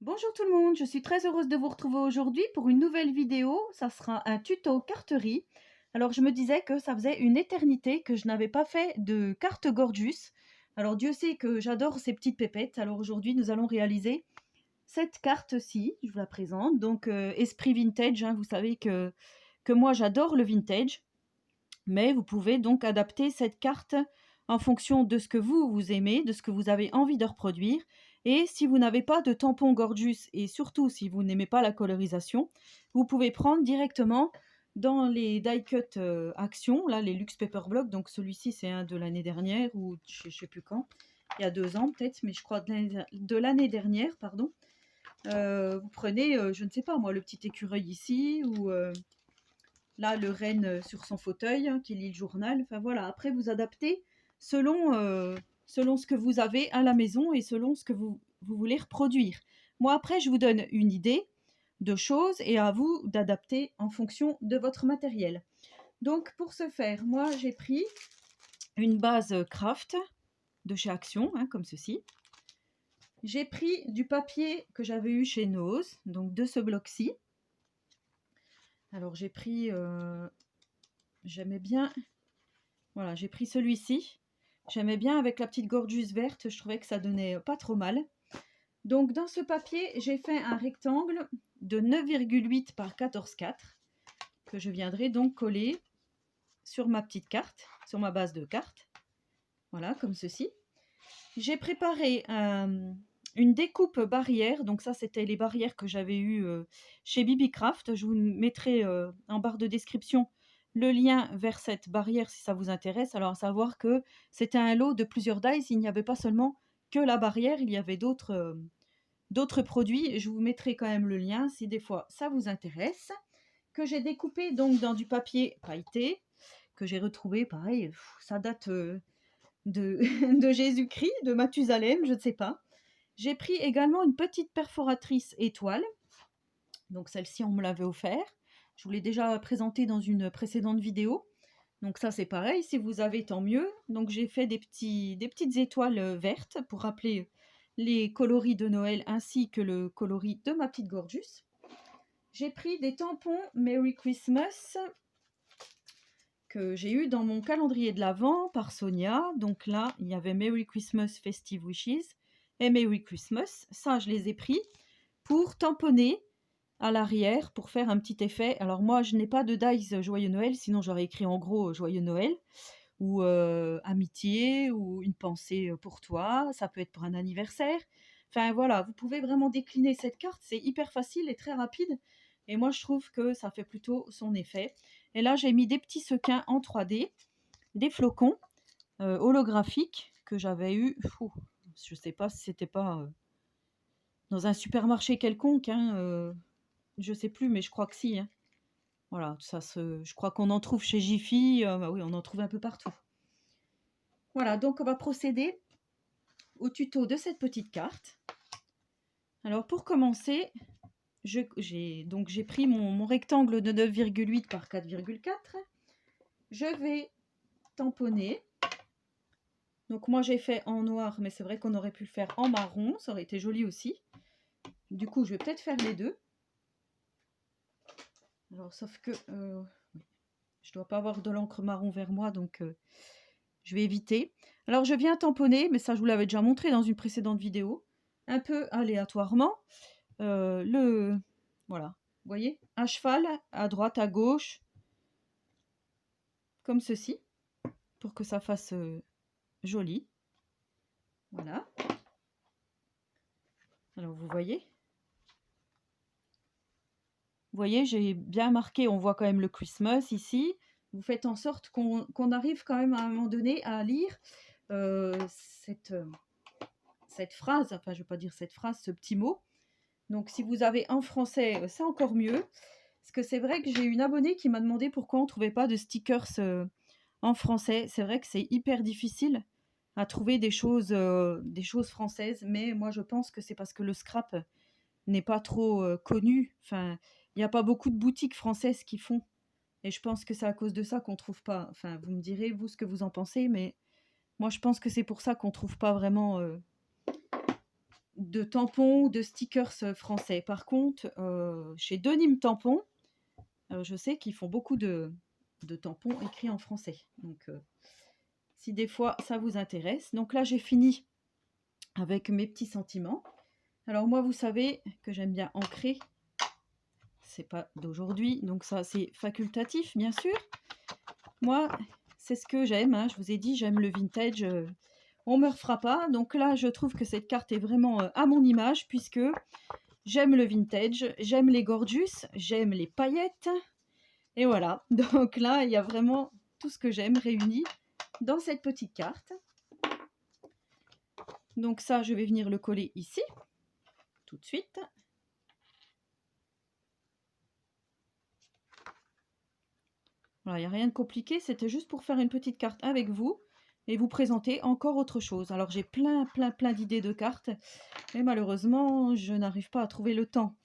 Bonjour tout le monde, je suis très heureuse de vous retrouver aujourd'hui pour une nouvelle vidéo. Ça sera un tuto carterie. Alors je me disais que ça faisait une éternité que je n'avais pas fait de carte Gorgius. Alors Dieu sait que j'adore ces petites pépettes. Alors aujourd'hui nous allons réaliser cette carte-ci. Je vous la présente. Donc esprit vintage, hein, vous savez que moi j'adore le vintage. Mais vous pouvez donc adapter cette carte en fonction de ce que vous aimez, de ce que vous avez envie de reproduire. Et si vous n'avez pas de tampon Gorgius et surtout si vous n'aimez pas la colorisation, vous pouvez prendre directement dans les die cut Action, là les Luxe Paper Block. Donc celui-ci c'est un de l'année dernière ou je ne sais plus quand, il y a 2 ans peut-être, mais je crois de l'année dernière, pardon. Vous prenez, je ne sais pas moi, le petit écureuil ici ou là, le renne sur son fauteuil, hein, qui lit le journal. Enfin voilà, après vous adaptez selon ce que vous avez à la maison et selon ce que vous voulez reproduire. Moi, après, je vous donne une idée de choses et à vous d'adapter en fonction de votre matériel. Donc, pour ce faire, moi, j'ai pris une base craft de chez Action, hein, comme ceci. J'ai pris du papier que j'avais eu chez Nose, donc de ce bloc-ci. Alors, j'ai pris... j'aimais bien... Voilà, j'ai pris celui-ci. J'aimais bien avec la petite Gorgius verte, je trouvais que ça donnait pas trop mal. Donc dans ce papier, j'ai fait un rectangle de 9,8 par 14,4 que je viendrai donc coller sur ma petite carte, sur ma base de carte. Voilà, comme ceci. J'ai préparé une découpe barrière, donc ça c'était les barrières que j'avais eues chez Bibicraft. Je vous mettrai en barre de description le lien vers cette barrière si ça vous intéresse. Alors à savoir que c'était un lot de plusieurs dies, il n'y avait pas seulement que la barrière, il y avait d'autres produits. Je vous mettrai quand même le lien si des fois ça vous intéresse. Que j'ai découpé donc dans du papier pailleté, que j'ai retrouvé, pareil, ça date de, de Jésus-Christ, de Mathusalem, je ne sais pas. J'ai pris également une petite perforatrice étoile. Donc celle-ci, on me l'avait offert. Je vous l'ai déjà présentée dans une précédente vidéo. Donc ça, c'est pareil. Si vous avez, tant mieux. Donc j'ai fait des petites étoiles vertes pour rappeler les coloris de Noël ainsi que le coloris de ma petite Gorgius. J'ai pris des tampons Merry Christmas que j'ai eu dans mon calendrier de l'Avent par Sonia. Donc là, il y avait Merry Christmas Festive Wishes et Merry Christmas. Ça, je les ai pris pour tamponner à l'arrière pour faire un petit effet. Alors moi, je n'ai pas de dies Joyeux Noël, sinon j'aurais écrit en gros Joyeux Noël ou amitié ou une pensée pour toi. Ça peut être pour un anniversaire. Enfin voilà, vous pouvez vraiment décliner cette carte. C'est hyper facile et très rapide. Et moi, je trouve que ça fait plutôt son effet. Et là, j'ai mis des petits sequins en 3D, des flocons holographiques que j'avais eu. Je ne sais pas si c'était pas dans un supermarché quelconque. Hein, je sais plus, mais je crois que si. Hein. Voilà, je crois qu'on en trouve chez Jiffy. Bah oui, on en trouve un peu partout. Voilà, donc on va procéder au tuto de cette petite carte. Alors pour commencer, j'ai pris mon rectangle de 9,8 par 4,4. Je vais tamponner. Donc moi j'ai fait en noir, mais c'est vrai qu'on aurait pu le faire en marron, ça aurait été joli aussi. Du coup, je vais peut-être faire les deux. Alors sauf que je dois pas avoir de l'encre marron vers moi, donc je vais éviter. Alors je viens tamponner, mais ça je vous l'avais déjà montré dans une précédente vidéo, un peu aléatoirement. Voilà, vous voyez, à cheval, à droite, à gauche, comme ceci, pour que ça fasse joli. Voilà. Alors vous voyez. Vous voyez, j'ai bien marqué, on voit quand même le Christmas ici. Vous faites en sorte qu'on arrive quand même à un moment donné à lire cette phrase, enfin je ne vais pas dire cette phrase, ce petit mot. Donc si vous avez en français, c'est encore mieux. Parce que c'est vrai que j'ai une abonnée qui m'a demandé pourquoi on ne trouvait pas de stickers en français. C'est vrai que c'est hyper difficile à trouver des choses françaises. Mais moi je pense que c'est parce que le scrap n'est pas trop connu. Enfin, il n'y a pas beaucoup de boutiques françaises qui font. Et je pense que c'est à cause de ça qu'on ne trouve pas. Enfin, vous me direz, vous, ce que vous en pensez. Mais moi je pense que c'est pour ça qu'on ne trouve pas vraiment de tampons ou de stickers français. Par contre, chez Denim Tampon, je sais qu'ils font beaucoup de tampons écrits en français. Donc, si des fois ça vous intéresse. Donc là, j'ai fini avec mes petits sentiments. Alors moi, vous savez que j'aime bien ancrer. C'est pas d'aujourd'hui, donc ça c'est facultatif, bien sûr. Moi, c'est ce que j'aime. Hein. Je vous ai dit, j'aime le vintage. On me refera pas. Donc là, je trouve que cette carte est vraiment à mon image, puisque j'aime le vintage, j'aime les gorgeous, j'aime les paillettes. Et voilà. Donc là, il y a vraiment tout ce que j'aime réuni dans cette petite carte. Donc ça, je vais venir le coller ici, tout de suite. Voilà, il n'y a rien de compliqué, c'était juste pour faire une petite carte avec vous et vous présenter encore autre chose. Alors j'ai plein d'idées de cartes, mais malheureusement, je n'arrive pas à trouver le temps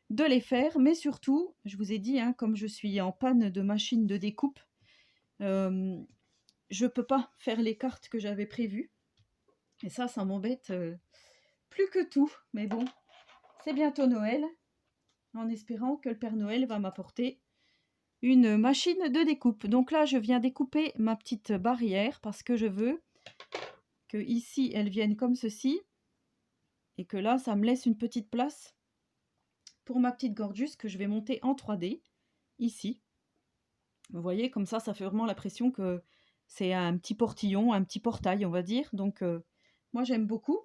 de les faire. Mais surtout, je vous ai dit, hein, comme je suis en panne de machine de découpe, je ne peux pas faire les cartes que j'avais prévues. Et ça m'embête plus que tout. Mais bon, c'est bientôt Noël, en espérant que le Père Noël va m'apporter une machine de découpe. Donc là, je viens découper ma petite barrière parce que je veux que ici, elle vienne comme ceci et que là, ça me laisse une petite place pour ma petite gorgeous que je vais monter en 3D ici. Vous voyez, comme ça fait vraiment l'impression que c'est un petit portillon, un petit portail, on va dire. Donc, moi, j'aime beaucoup.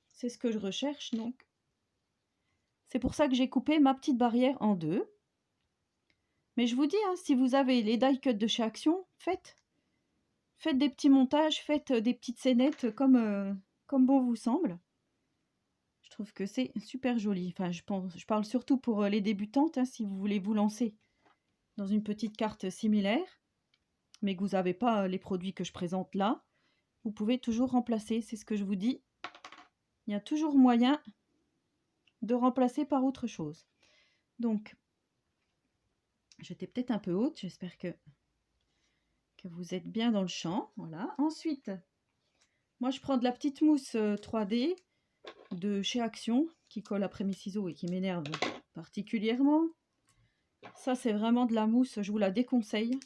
C'est ce que je recherche. Donc, c'est pour ça que j'ai coupé ma petite barrière en deux. Mais je vous dis, hein, si vous avez les die cuts de chez Action, faites des petits montages, faites des petites scénettes comme bon vous semble. Je trouve que c'est super joli. Enfin, je parle surtout pour les débutantes, hein, si vous voulez vous lancer dans une petite carte similaire, mais que vous n'avez pas les produits que je présente là, vous pouvez toujours remplacer, c'est ce que je vous dis. Il y a toujours moyen de remplacer par autre chose. Donc, j'étais peut-être un peu haute, j'espère que vous êtes bien dans le champ. Voilà. Ensuite, moi je prends de la petite mousse 3D de chez Action qui colle après mes ciseaux et qui m'énerve particulièrement. Ça c'est vraiment de la mousse, je vous la déconseille.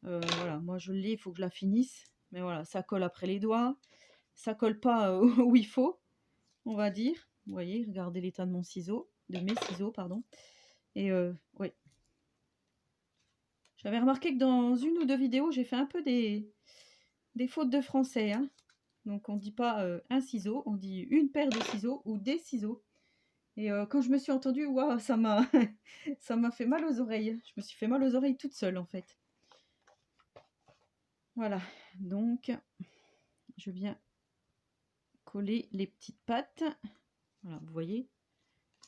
Voilà, moi je l'ai, il faut que je la finisse. Mais voilà, ça colle après les doigts. Ça colle pas où il faut, on va dire. Vous voyez, regardez l'état de mes ciseaux, pardon. Et oui. J'avais remarqué que dans une ou deux vidéos, j'ai fait un peu des fautes de français. Hein. Donc on ne dit pas un ciseau, on dit une paire de ciseaux ou des ciseaux. Et quand je me suis entendue, waouh, ça m'a fait mal aux oreilles. Je me suis fait mal aux oreilles toute seule en fait. Voilà, donc je viens coller les petites pattes. Voilà, vous voyez,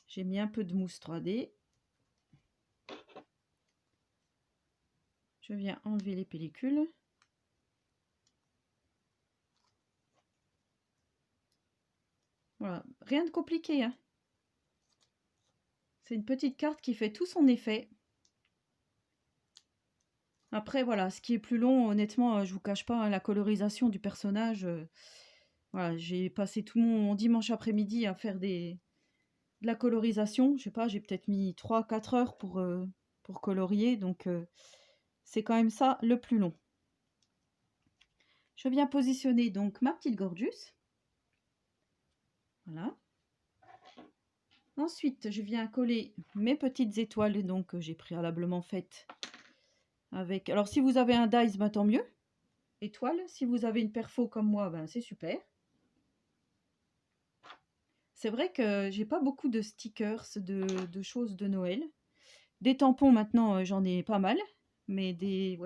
j'ai mis un peu de mousse 3D. Je viens enlever les pellicules. Voilà, rien de compliqué. Hein. C'est une petite carte qui fait tout son effet. Après, voilà, ce qui est plus long, honnêtement, je vous cache pas, hein, la colorisation du personnage. Voilà, j'ai passé tout mon dimanche après-midi à faire de la colorisation. Je sais pas, j'ai peut-être mis 3-4 heures pour colorier. Donc, c'est quand même ça le plus long. Je viens positionner donc ma petite gorgeous. Voilà. Ensuite, je viens coller mes petites étoiles donc que j'ai préalablement faites avec. Alors, si vous avez un dies, ben, tant mieux. Étoile. Si vous avez une perfo comme moi, ben, c'est super. C'est vrai que j'ai pas beaucoup de stickers, de choses de Noël. Des tampons maintenant, j'en ai pas mal, mais des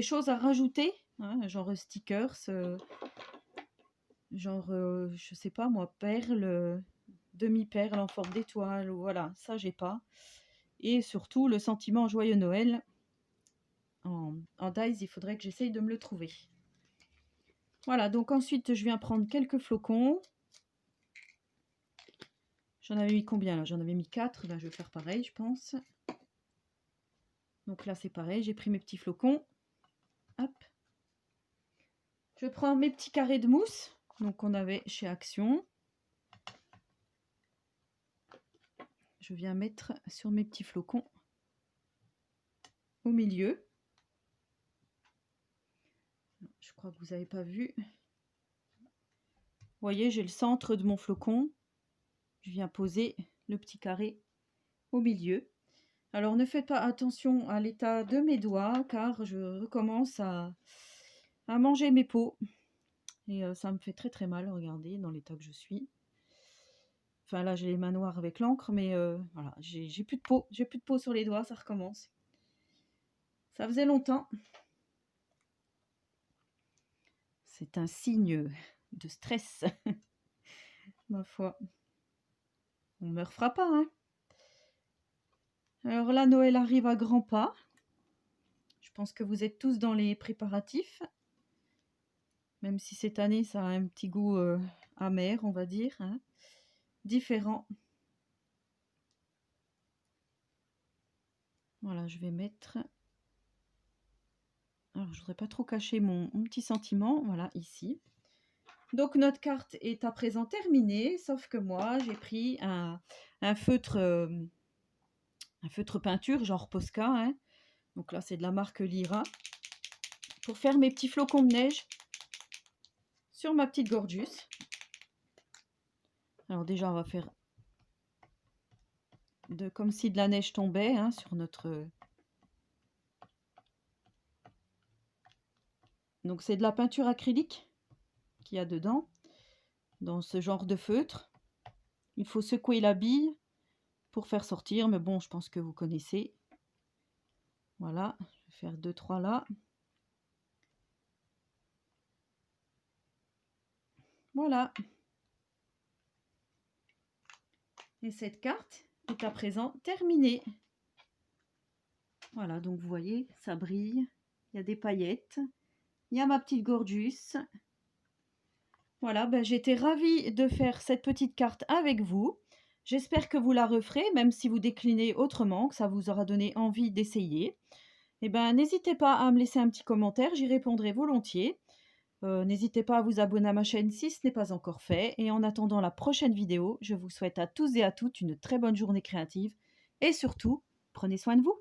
choses à rajouter, hein, genre stickers, genre je sais pas moi, perles, demi-perles en forme d'étoile, voilà, ça j'ai pas. Et surtout le sentiment joyeux Noël en dies, il faudrait que j'essaye de me le trouver. Voilà, donc ensuite je viens prendre quelques flocons. J'en avais mis combien là? J'en avais mis 4, ben, je vais faire pareil je pense. Donc là c'est pareil, j'ai pris mes petits flocons. Hop. Je prends mes petits carrés de mousse. Donc on avait chez Action. Je viens mettre sur mes petits flocons au milieu. Je crois que vous n'avez pas vu. Vous voyez, j'ai le centre de mon flocon. Je viens poser le petit carré au milieu. Alors ne faites pas attention à l'état de mes doigts car je recommence à manger mes peaux. Et ça me fait très très mal, regardez, dans l'état que je suis. Enfin là j'ai les mains noires avec l'encre, mais voilà, j'ai plus de peau. J'ai plus de peau sur les doigts, ça recommence. Ça faisait longtemps. C'est un signe de stress, ma foi. On ne me refera pas, hein. Alors là, Noël arrive à grands pas. Je pense que vous êtes tous dans les préparatifs. Même si cette année, ça a un petit goût amer, on va dire, hein. Différent. Voilà, je vais mettre... Alors, je ne voudrais pas trop cacher mon petit sentiment. Voilà, ici. Donc, notre carte est à présent terminée. Sauf que moi, j'ai pris un feutre peinture, genre Posca, hein. Donc là, c'est de la marque Lyra. Pour faire mes petits flocons de neige sur ma petite Gorgeous. Alors déjà, on va faire comme si de la neige tombait, hein, sur notre... Donc c'est de la peinture acrylique qu'il y a dedans, dans ce genre de feutre. Il faut secouer la bille pour faire sortir, mais bon, je pense que vous connaissez. Voilà, je vais faire 2-3 là. Voilà. Et cette carte est à présent terminée. Voilà, donc vous voyez, ça brille. Il y a des paillettes. Il y a ma petite Gorgeous. Voilà, ben, j'étais ravie de faire cette petite carte avec vous. J'espère que vous la referez, même si vous déclinez autrement, que ça vous aura donné envie d'essayer. Eh ben, n'hésitez pas à me laisser un petit commentaire, j'y répondrai volontiers. N'hésitez pas à vous abonner à ma chaîne si ce n'est pas encore fait. Et en attendant la prochaine vidéo, je vous souhaite à tous et à toutes une très bonne journée créative. Et surtout, prenez soin de vous.